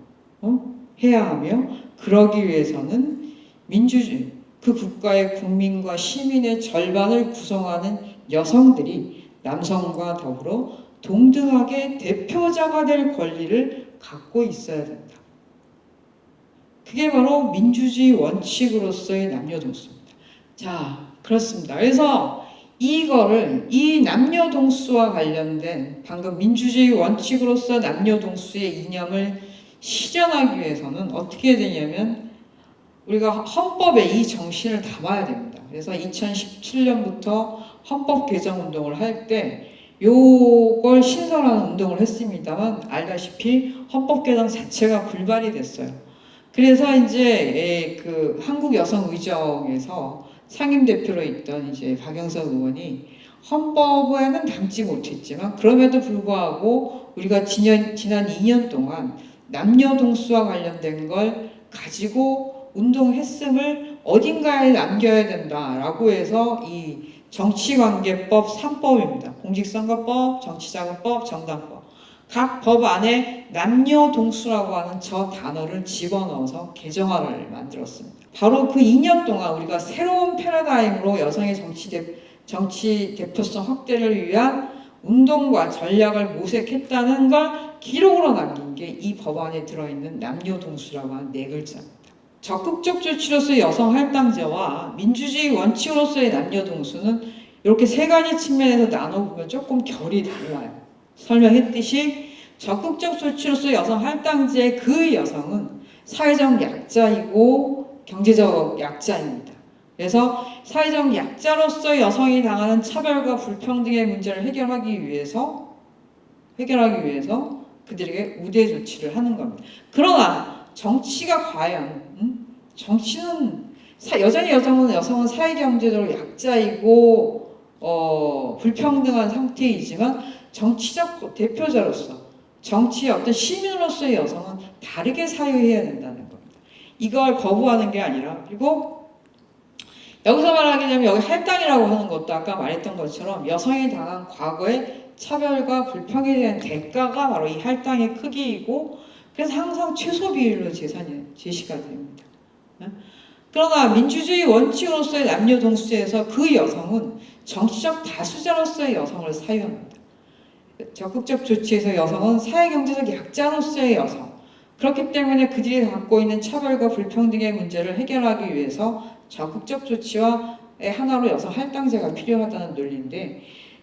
해야 하며, 그러기 위해서는 민주주의, 그 국가의 국민과 시민의 절반을 구성하는 여성들이 남성과 더불어 동등하게 대표자가 될 권리를 갖고 있어야 된다. 그게 바로 민주주의 원칙으로서의 남녀동수입니다. 자, 그렇습니다. 그래서 이 남녀동수와 관련된 방금 민주주의 원칙으로서 남녀동수의 이념을 실현하기 위해서는 어떻게 해야 되냐면 우리가 헌법에 이 정신을 담아야 됩니다. 그래서 2017년부터 헌법 개정 운동을 할 때 요걸 신설하는 운동을 했습니다만 알다시피 헌법 개정 자체가 불발이 됐어요. 그래서 이제 그 한국여성의정에서 상임대표로 있던 이제 박영선 의원이 헌법에는 담지 못했지만 그럼에도 불구하고 우리가 지난 2년 동안 남녀동수와 관련된 걸 가지고 운동했음을 어딘가에 남겨야 된다라고 해서 이 정치관계법 3법입니다. 공직선거법, 정치자금법, 정당법. 각 법 안에 남녀동수라고 하는 저 단어를 집어넣어서 개정안을 만들었습니다. 바로 그 2년 동안 우리가 새로운 패러다임으로 여성의 정치 대표성 확대를 위한 운동과 전략을 모색했다는 걸 기록으로 남긴 게 이 법안에 들어있는 남녀동수라고 하는 4글자입니다. 적극적 조치로서의 여성 할당제와 민주주의 원칙으로서의 남녀동수는 이렇게 세 가지 측면에서 나눠보면 조금 결이 달라요. 설명했듯이 적극적 조치로서의 여성 할당제의 그 여성은 사회적 약자이고 경제적 약자입니다. 그래서 사회적 약자로서 여성이 당하는 차별과 불평등의 문제를 해결하기 위해서 그들에게 우대 조치를 하는 겁니다. 그러나 정치가 과연 정치는 여전히 여성은 사회경제적으로 약자이고 불평등한 상태이지만 정치적 대표자로서 정치의 어떤 시민으로서의 여성은 다르게 사유해야 된다는 겁니다. 이걸 거부하는 게 아니라, 그리고 여기서 말하게 되면 여기 할당이라고 하는 것도 아까 말했던 것처럼 여성이 당한 과거의 차별과 불평에 대한 대가가 바로 이 할당의 크기이고, 그래서 항상 최소 비율로 재산이 제시가 됩니다. 그러나 민주주의 원칙으로서의 남녀 동수제에서 그 여성은 정치적 다수자로서의 여성을 사유합니다. 적극적 조치에서 여성은 사회경제적 약자로서의 여성, 그렇기 때문에 그들이 갖고 있는 차별과 불평등의 문제를 해결하기 위해서 적극적 조치와의 하나로 여성 할당제가 필요하다는 논리인데,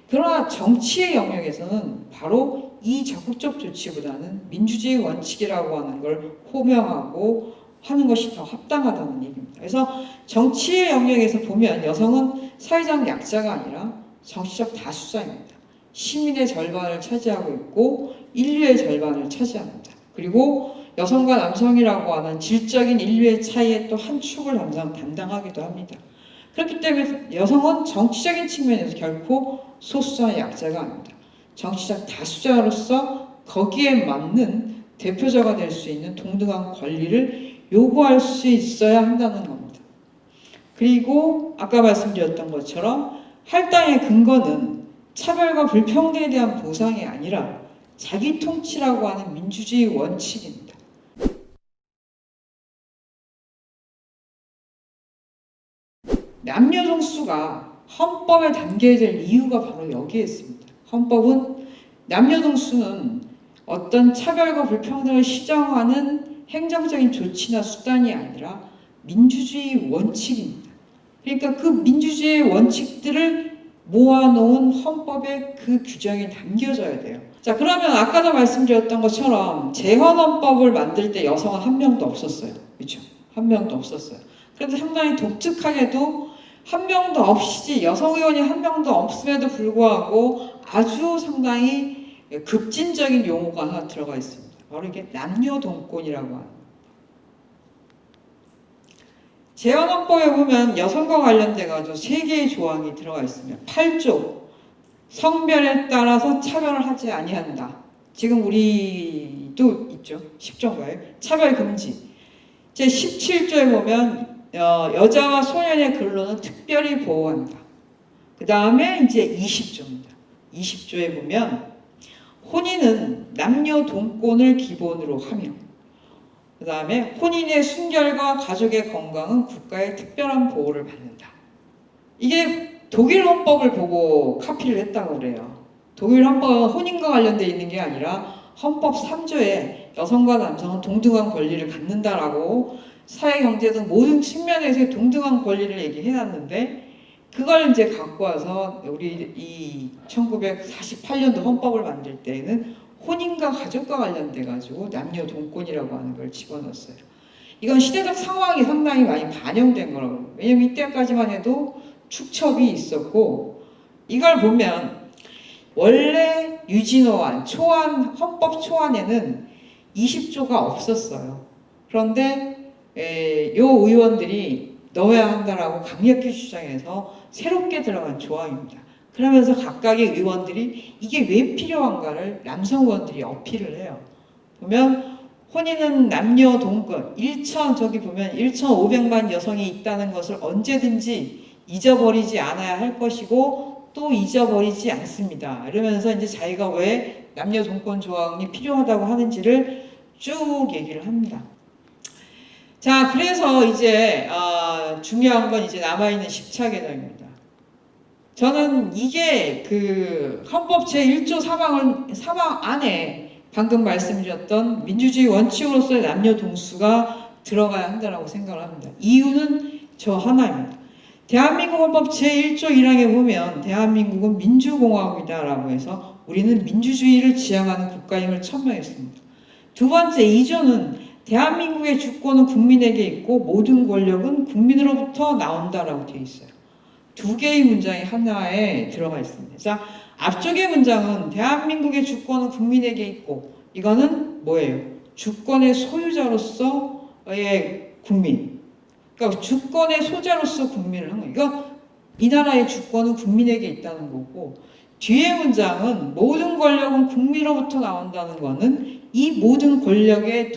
그러나 정치의 영역에서는 바로 이 적극적 조치보다는 민주주의 원칙이라고 하는 걸 호명하고 하는 것이 더 합당하다는 얘기입니다. 그래서 정치의 영역에서 보면 여성은 사회적 약자가 아니라 정치적 다수자입니다. 시민의 절반을 차지하고 있고 인류의 절반을 차지합니다. 그리고 여성과 남성이라고 하는 질적인 인류의 차이의 또 한 축을 담당하기도 합니다. 그렇기 때문에 여성은 정치적인 측면에서 결코 소수자 약자가 아닙니다. 정치적 다수자로서 거기에 맞는 대표자가 될 수 있는 동등한 권리를 요구할 수 있어야 한다는 겁니다. 그리고 아까 말씀드렸던 것처럼 할당의 근거는 차별과 불평등에 대한 보상이 아니라 자기 통치라고 하는 민주주의 원칙입니다. 남녀 동수가 헌법에 담겨야 될 이유가 바로 여기에 있습니다. 헌법은 남녀 동수는 어떤 차별과 불평등을 시정하는 행정적인 조치나 수단이 아니라 민주주의 원칙입니다. 그러니까 그 민주주의 원칙들을 모아놓은 헌법에 그 규정이 담겨져야 돼요. 자, 그러면 아까도 말씀드렸던 것처럼 재헌헌법을 만들 때 여성은 한 명도 없었어요. 그렇죠? 한 명도 없었어요. 그런데 상당히 독특하게도 한 명도 없이, 여성 의원이 한 명도 없음에도 불구하고 아주 상당히 급진적인 용어가 하나 들어가 있습니다. 바로 이게 남녀동권이라고 하는. 재헌헌법에 보면 여성과 관련돼 가지고 3개의 조항이 들어가 있습니다. 8조 성별에 따라서 차별을 하지 아니한다. 지금 우리도 있죠. 10조인가요? 차별 금지. 제 17조에 보면 여자와 소년의 근로는 특별히 보호한다. 그 다음에 이제 20조입니다. 20조에 보면 혼인은 남녀 동권을 기본으로 하며, 그 다음에 혼인의 순결과 가족의 건강은 국가의 특별한 보호를 받는다. 이게 독일 헌법을 보고 카피를 했다고 그래요. 독일 헌법은 혼인과 관련되어 있는 게 아니라 헌법 3조에 여성과 남성은 동등한 권리를 갖는다라고 사회, 경제 등 모든 측면에서의 동등한 권리를 얘기해놨는데, 그걸 이제 갖고 와서 우리 이 1948년도 헌법을 만들 때에는 혼인과 가족과 관련돼 가지고 남녀 동권이라고 하는 걸 집어넣었어요. 이건 시대적 상황이 상당히 많이 반영된 거라고. 왜냐면 이때까지만 해도 축첩이 있었고, 이걸 보면 원래 유진호안 초안 헌법 초안에는 20조가 없었어요. 그런데 요 의원들이 넣어야 한다라고 강력히 주장해서 새롭게 들어간 조항입니다. 그러면서 각각의 의원들이 이게 왜 필요한가를 남성 의원들이 어필을 해요. 보면 혼인은 남녀 동권, 저기 보면 1,500만 여성이 있다는 것을 언제든지 잊어버리지 않아야 할 것이고 또 잊어버리지 않습니다. 이러면서 이제 자기가 왜 남녀 동권 조항이 필요하다고 하는지를 쭉 얘기를 합니다. 자, 그래서 이제 중요한 건 이제 남아있는 10차 개정입니다. 저는 이게 그 헌법 제1조 사방 안에 방금 말씀드렸던 민주주의 원칙으로서의 남녀 동수가 들어가야 한다고 생각을 합니다. 이유는 저 하나입니다. 대한민국 헌법 제1조 1항에 보면 대한민국은 민주공화국이다라고 해서 우리는 민주주의를 지향하는 국가임을 천명했습니다. 두 번째 2조는 대한민국의 주권은 국민에게 있고 모든 권력은 국민으로부터 나온다라고 되어 있어요. 두 개의 문장이 하나에 들어가 있습니다. 자, 앞쪽의 문장은 대한민국의 주권은 국민에게 있고, 이거는 뭐예요? 주권의 소유자로서의 국민. 그러니까 주권의 소자로서 국민을 한 거예요. 이거 이 나라의 주권은 국민에게 있다는 거고, 뒤의 문장은 모든 권력은 국민으로부터 나온다는 거는 이 모든 권력의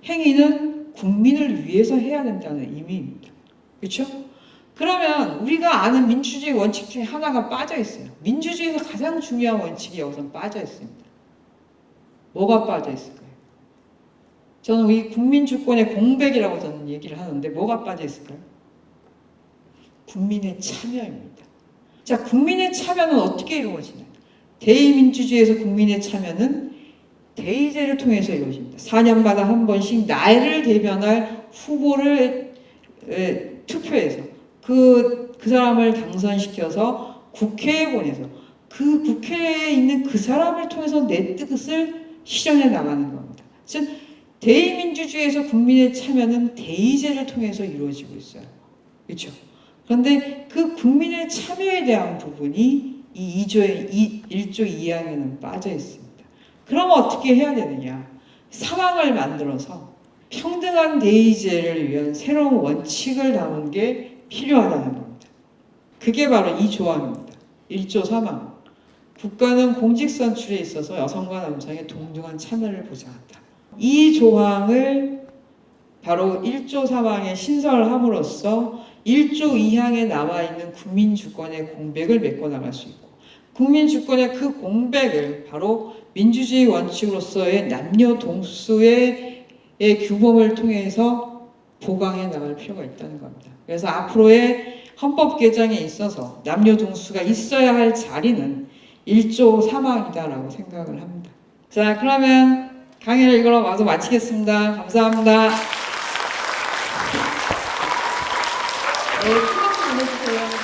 행위는 국민을 위해서 해야 된다는 의미입니다. 그렇죠? 그러면 우리가 아는 민주주의 원칙 중에 하나가 빠져 있어요. 민주주의에서 가장 중요한 원칙이 여기서 빠져 있습니다. 뭐가 빠져 있을까요? 저는 이 국민 주권의 공백이라고 저는 얘기를 하는데 뭐가 빠져 있을까요? 국민의 참여입니다. 자, 국민의 참여는 어떻게 이루어지나요? 대의민주주의에서 국민의 참여는 대의제를 통해서 이루어집니다. 4년마다 한 번씩 나를 대변할 후보를 투표해서 그 사람을 당선시켜서 국회에 보내서 그 국회에 있는 그 사람을 통해서 내 뜻을 실현해 나가는 겁니다. 즉 대의민주주의에서 국민의 참여는 대의제를 통해서 이루어지고 있어요. 그렇죠? 그런데 그 국민의 참여에 대한 부분이 이 1조 2항에는 빠져 있습니다. 그럼 어떻게 해야 되느냐? 상황을 만들어서 평등한 대의제를 위한 새로운 원칙을 담은 게 필요하다는 겁니다. 그게 바로 이 조항입니다. 1조 3항. 국가는 공직 선출에 있어서 여성과 남성의 동등한 참여를 보장한다. 이 조항을 바로 1조 3항에 신설함으로써 1조 2항에 남아있는 국민주권의 공백을 메꿔나갈 수 있고 국민주권의 그 공백을 바로 민주주의 원칙으로서의 남녀 동수의 규범을 통해서 보강해 나갈 필요가 있다는 겁니다. 그래서 앞으로의 헌법 개정에 있어서 남녀 동수가 있어야 할 자리는 1조 3항이다라고 생각을 합니다. 자, 그러면 강의를 이걸로 와서 마치겠습니다. 감사합니다. 네, 수고 많으세요.